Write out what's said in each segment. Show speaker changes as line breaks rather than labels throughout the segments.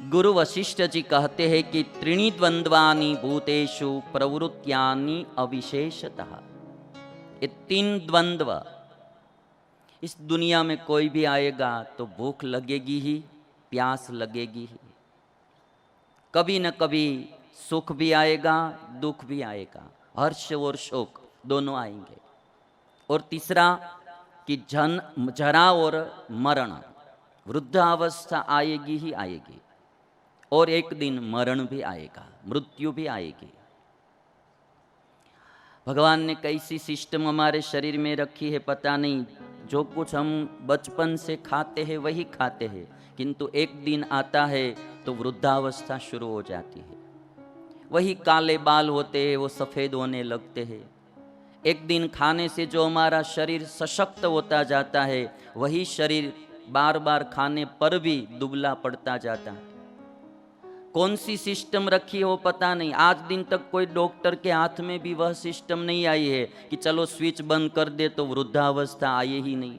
गुरु वशिष्ठ जी कहते हैं कि त्रीणि द्वंद्वानि भूतेषु प्रवृत्त्यानि अविशेषतः। ये तीन द्वंद्व इस दुनिया में कोई भी आएगा तो भूख लगेगी ही, प्यास लगेगी ही। कभी न कभी सुख भी आएगा, दुख भी आएगा, हर्ष और शोक दोनों आएंगे। और तीसरा कि जरा और मरण, वृद्धावस्था आएगी ही आएगी। और एक दिन मरण भी आएगा, मृत्यु भी आएगी। भगवान ने कैसी सिस्टम हमारे शरीर में रखी है पता नहीं। जो कुछ हम बचपन से खाते हैं वही खाते हैं, किंतु एक दिन आता है तो वृद्धावस्था शुरू हो जाती है। वही काले बाल होते हैं वो सफ़ेद होने लगते हैं। एक दिन खाने से जो हमारा शरीर सशक्त होता जाता है, वही शरीर बार बार खाने पर भी दुबला पड़ता जाता है। कौन सी सिस्टम रखी हो पता नहीं। आज दिन तक कोई डॉक्टर के हाथ में भी वह सिस्टम नहीं आई है कि चलो स्विच बंद कर दे तो वृद्धावस्था आए ही नहीं।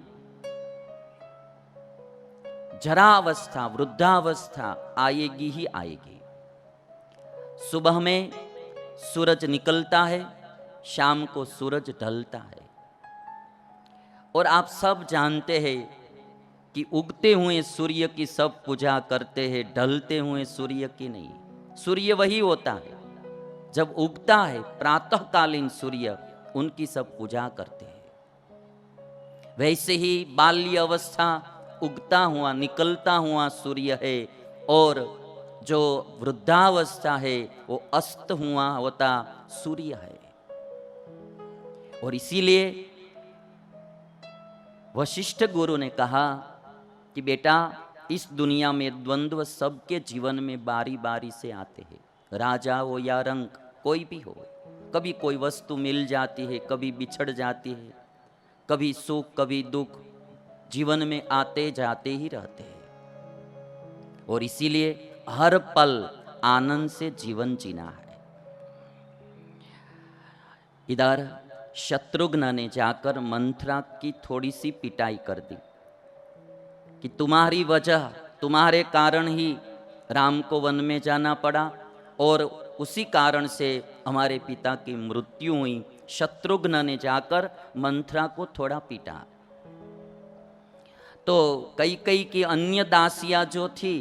जरावस्था, वृद्धावस्था आएगी ही आएगी। सुबह में सूरज निकलता है, शाम को सूरज ढलता है। और आप सब जानते हैं कि उगते हुए सूर्य की सब पूजा करते हैं, ढलते हुए सूर्य की नहीं। सूर्य वही होता है, जब उगता है प्रातःकालीन सूर्य, उनकी सब पूजा करते हैं। वैसे ही बाल्य अवस्था उगता हुआ निकलता हुआ सूर्य है, और जो वृद्धावस्था है वो अस्त हुआ होता सूर्य है। और इसीलिए वशिष्ठ गुरु ने कहा कि बेटा, इस दुनिया में द्वंद्व सबके जीवन में बारी बारी से आते हैं। राजा हो या रंक, कोई भी हो। कभी कोई वस्तु मिल जाती है, कभी बिछड़ जाती है, कभी सुख कभी दुख जीवन में आते जाते ही रहते हैं। और इसीलिए हर पल आनंद से जीवन जीना है। इधर शत्रुघ्न ने जाकर मंथरा की थोड़ी सी पिटाई कर दी कि तुम्हारी वजह, तुम्हारे कारण ही राम को वन में जाना पड़ा, और उसी कारण से हमारे पिता की मृत्यु हुई। शत्रुघ्न ने जाकर मंथरा को थोड़ा पीटा। तो कई की अन्य दासियां जो थी,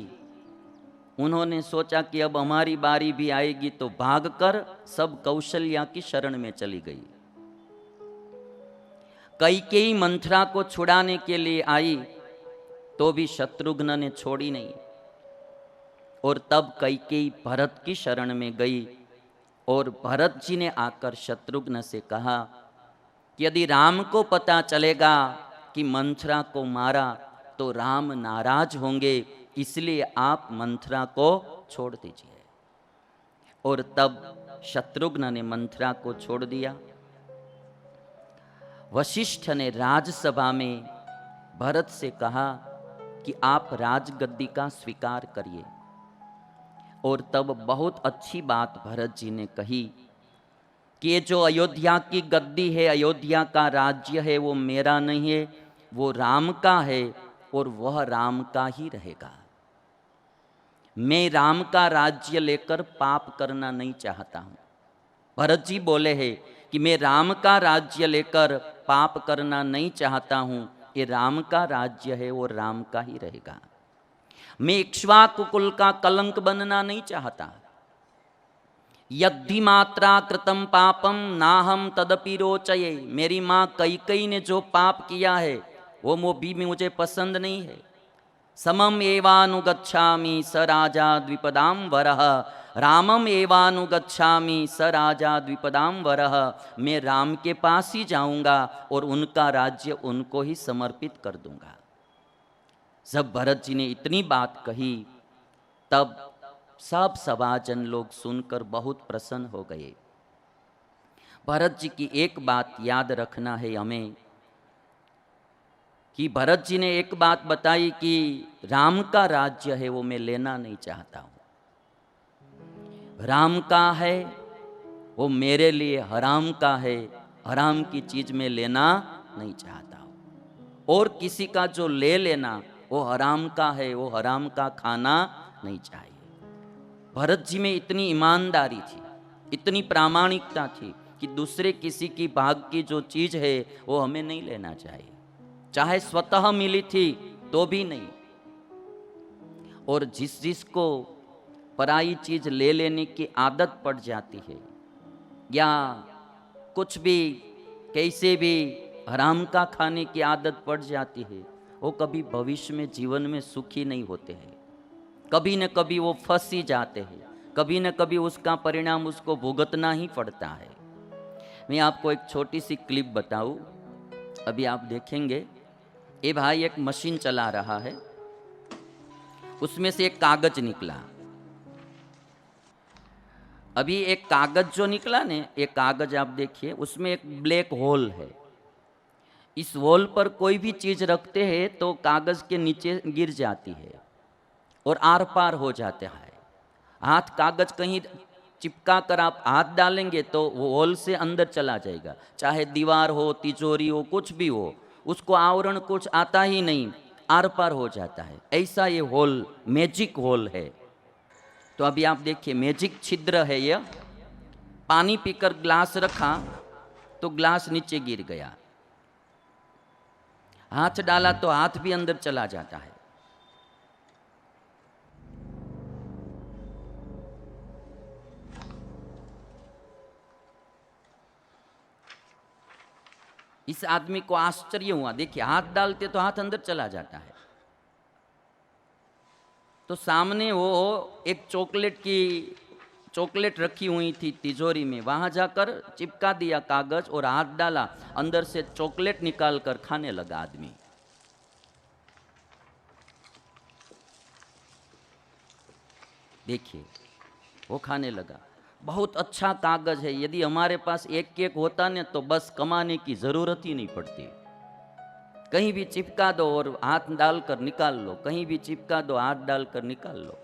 उन्होंने सोचा कि अब हमारी बारी भी आएगी, तो भागकर सब कौशल्या की शरण में चली गई। कैकेयी मंथरा को छुड़ाने के लिए आई, तो भी शत्रुघ्न ने छोड़ी नहीं। और तब कैकेयी भरत की शरण में गई, और भरत जी ने आकर शत्रुघ्न से कहा कि यदि राम को पता चलेगा कि मंथरा को मारा तो राम नाराज होंगे, इसलिए आप मंथरा को छोड़ दीजिए। और तब शत्रुघ्न ने मंथरा को छोड़ दिया। वशिष्ठ ने राजसभा में भरत से कहा कि आप राजगद्दी का स्वीकार करिए। और तब बहुत अच्छी बात भरत जी ने कही कि ये जो अयोध्या की गद्दी है, अयोध्या का राज्य है, वो मेरा नहीं है, वो राम का है, और वह राम का ही रहेगा। मैं राम का राज्य लेकर पाप करना नहीं चाहता हूं। भरत जी बोले हैं कि मैं राम का राज्य लेकर पाप करना नहीं चाहता हूं, ये राम का राज्य है, वो राम का ही रहेगा। मैं इक्ष्वाकु कुल का कलंक बनना नहीं चाहता। यद्धि मात्रा कृतम पापम नाहम तदपि रोचये। मेरी माँ कैकेयी ने जो पाप किया है वो भी मुझे पसंद नहीं है। समम एवानुगच्छामि स राजा द्विपदाम वरः। रामम एवानुगच्छामि स राजा द्विपदाम वरः। मैं राम के पास ही जाऊंगा और उनका राज्य उनको ही समर्पित कर दूंगा। जब भरत जी ने इतनी बात कही, तब सब सभाजन लोग सुनकर बहुत प्रसन्न हो गए। भरत जी की एक बात याद रखना है हमें, कि भरत जी ने एक बात बताई कि राम का राज्य है वो मैं लेना नहीं चाहता हूं। राम का है वो मेरे लिए हराम का है, हराम की चीज में लेना नहीं चाहता हूं। और किसी का जो ले लेना वो हराम का है, वो हराम का खाना नहीं चाहिए। भरत जी में इतनी ईमानदारी थी, इतनी प्रामाणिकता थी कि दूसरे किसी की भाग की जो चीज है वो हमें नहीं लेना चाहिए, चाहे स्वतः मिली थी तो भी नहीं। और जिसको पराई चीज ले लेने की आदत पड़ जाती है, या कुछ भी कैसे भी हराम का खाने की आदत पड़ जाती है, वो कभी भविष्य में जीवन में सुखी नहीं होते हैं। कभी न कभी वो फंस ही जाते हैं, कभी न कभी उसका परिणाम उसको भुगतना ही पड़ता है। मैं आपको एक छोटी सी क्लिप बताऊं, अभी आप देखेंगे। ये भाई एक मशीन चला रहा है, उसमें से एक कागज निकला। अभी एक कागज जो निकला ने, एक कागज आप देखिए, उसमें एक ब्लैक होल है। इस होल पर कोई भी चीज रखते हैं तो कागज के नीचे गिर जाती है और आर पार हो जाता है। हाथ कागज कहीं चिपका कर आप हाथ डालेंगे तो वो होल से अंदर चला जाएगा, चाहे दीवार हो, तिजोरी हो, कुछ भी हो, उसको आवरण कुछ आता ही नहीं, आर पार हो जाता है। ऐसा ये होल मैजिक होल है। तो अभी आप देखिए, मैजिक छिद्र है यह। पानी पीकर ग्लास रखा तो ग्लास नीचे गिर गया, हाथ डाला तो हाथ भी अंदर चला जाता है। इस आदमी को आश्चर्य हुआ, देखिए हाथ डालते तो हाथ अंदर चला जाता है। तो सामने वो एक चॉकलेट रखी हुई थी तिजोरी में, वहां जाकर चिपका दिया कागज और हाथ डाला, अंदर से चॉकलेट निकाल कर खाने लगा आदमी। देखिए वो खाने लगा। बहुत अच्छा कागज है, यदि हमारे पास एक एक होता ना तो बस कमाने की जरूरत ही नहीं पड़ती। कहीं भी चिपका दो और हाथ डालकर निकाल लो, कहीं भी चिपका दो, हाथ डालकर निकाल लो।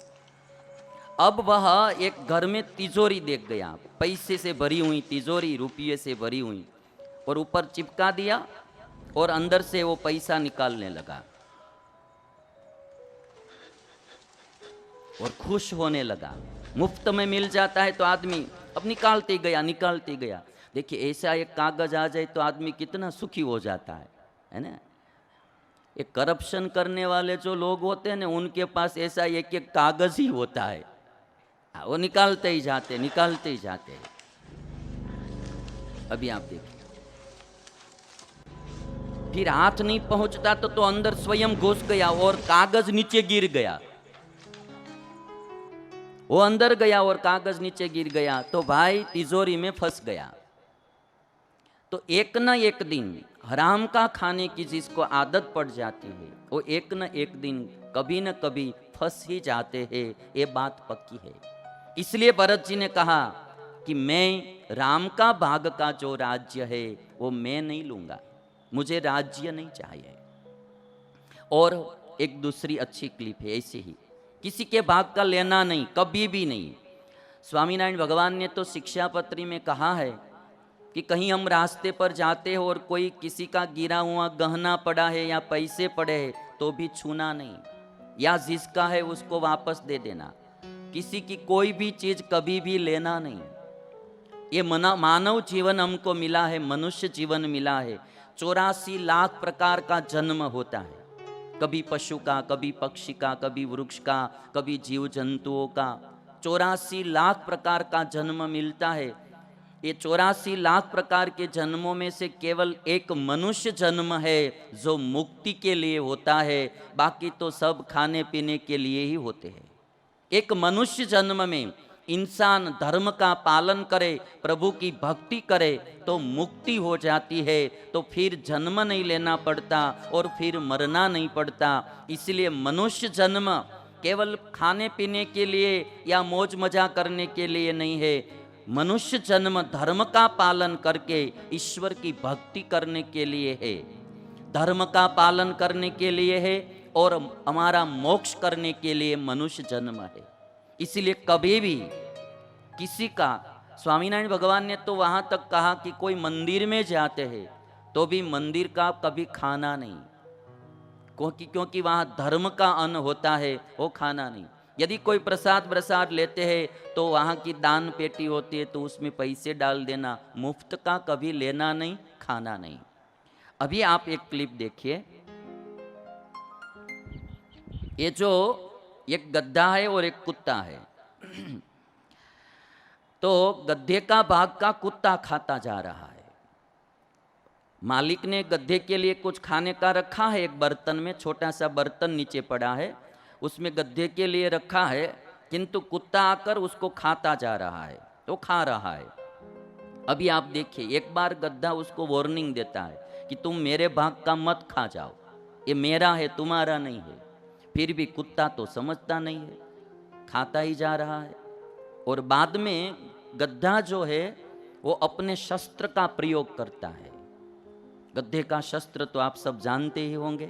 अब वह एक घर में तिजोरी देख गया, पैसे से भरी हुई तिजोरी, रुपये से भरी हुई, और ऊपर चिपका दिया और अंदर से वो पैसा निकालने लगा और खुश होने लगा। मुफ्त में मिल जाता है तो आदमी अब निकालते गया। देखिए ऐसा एक कागज आ जाए तो आदमी कितना सुखी हो जाता है ना। ये करप्शन करने वाले जो लोग होते हैं ना, उनके पास ऐसा एक एक कागज ही होता है, वो निकालते ही जाते। अभी आप देखिए, फिर हाथ नहीं पहुंचता तो अंदर स्वयं घुस गया और कागज नीचे गिर गया। वो अंदर गया और कागज नीचे गिर गया तो भाई तिजोरी में फंस गया। तो एक न एक दिन हराम का खाने की जिसको आदत पड़ जाती है, वो एक न एक दिन कभी न कभी फंस ही जाते हैं, ये बात पक्की है। इसलिए भरत जी ने कहा कि मैं राम का भाग का जो राज्य है वो मैं नहीं लूंगा, मुझे राज्य नहीं चाहिए। और एक दूसरी अच्छी क्लिप है ऐसे ही, किसी के भाग का लेना नहीं, कभी भी नहीं। स्वामीनारायण भगवान ने तो शिक्षापत्री में कहा है कि कहीं हम रास्ते पर जाते हो और कोई किसी का गिरा हुआ गहना पड़ा है या पैसे पड़े हैं तो भी छूना नहीं, या जिसका है उसको वापस दे देना। किसी की कोई भी चीज कभी भी लेना नहीं। ये मानव जीवन हमको मिला है, मनुष्य जीवन मिला है। 84 लाख प्रकार का जन्म होता है, कभी पशु का, कभी पक्षी का, कभी वृक्ष का, कभी जीव जंतुओं का। 84 लाख प्रकार का जन्म मिलता है। ये 84 लाख प्रकार के जन्मों में से केवल एक मनुष्य जन्म है जो मुक्ति के लिए होता है, बाकी तो सब खाने पीने के लिए ही होते हैं। एक मनुष्य जन्म में इंसान धर्म का पालन करे, प्रभु की भक्ति करे तो मुक्ति हो जाती है, तो फिर जन्म नहीं लेना पड़ता और फिर मरना नहीं पड़ता। इसलिए मनुष्य जन्म केवल खाने पीने के लिए या मौज मजा करने के लिए नहीं है। मनुष्य जन्म धर्म का पालन करके ईश्वर की भक्ति करने के लिए है, धर्म का पालन करने के लिए है और हमारा मोक्ष करने के लिए मनुष्य जन्म है। इसलिए कभी भी किसी का, स्वामीनारायण भगवान ने तो वहां तक कहा कि कोई मंदिर में जाते हैं तो भी मंदिर का कभी खाना नहीं, क्योंकि वहां धर्म का अन्न होता है, वो खाना नहीं। यदि कोई प्रसाद प्रसाद लेते हैं तो वहाँ की दान पेटी होती है, तो उसमें पैसे डाल देना। मुफ्त का कभी लेना नहीं, खाना नहीं। अभी आप एक क्लिप देखिए। ये जो एक गधा है और एक कुत्ता है, तो गधे का भाग का कुत्ता खाता जा रहा है। मालिक ने गधे के लिए कुछ खाने का रखा है, एक बर्तन में, छोटा सा बर्तन नीचे पड़ा है, उसमें गधे के लिए रखा है, किंतु कुत्ता आकर उसको खाता जा रहा है, तो खा रहा है। अभी आप देखिए, एक बार गधा उसको वार्निंग देता है कि तुम मेरे भाग का मत खा जाओ, ये मेरा है, तुम्हारा नहीं है। फिर भी कुत्ता तो समझता नहीं है, खाता ही जा रहा है। और बाद में गधा जो है वो अपने शस्त्र का प्रयोग करता है। गधे का शस्त्र तो आप सब जानते ही होंगे,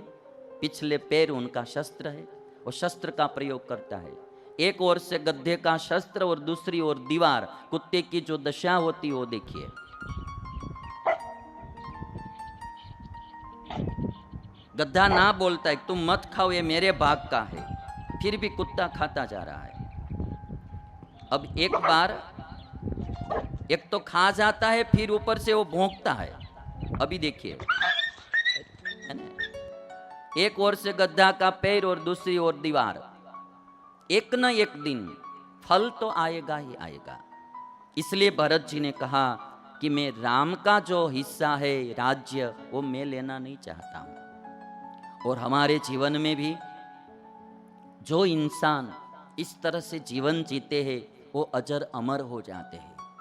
पिछले पैर उनका शस्त्र है, वो शस्त्र का प्रयोग करता है। एक ओर से गधे का शस्त्र और दूसरी ओर दीवार। कुत्ते की जो दशा होती है वो देखिए। गधा ना बोलता है तुम मत खाओ, ये मेरे भाग का है, फिर भी कुत्ता खाता जा रहा है। अब एक बार एक तो खा जाता है, फिर ऊपर से वो भौंकता है। अभी देखिए, एक ओर से गधा का पैर और दूसरी ओर दीवार। एक न एक दिन फल तो आएगा ही आएगा। इसलिए भरत जी ने कहा कि मैं राम का जो हिस्सा है राज्य, वो मैं लेना नहीं चाहता हूं। और हमारे जीवन में भी जो इंसान इस तरह से जीवन जीते हैं वो अजर अमर हो जाते हैं।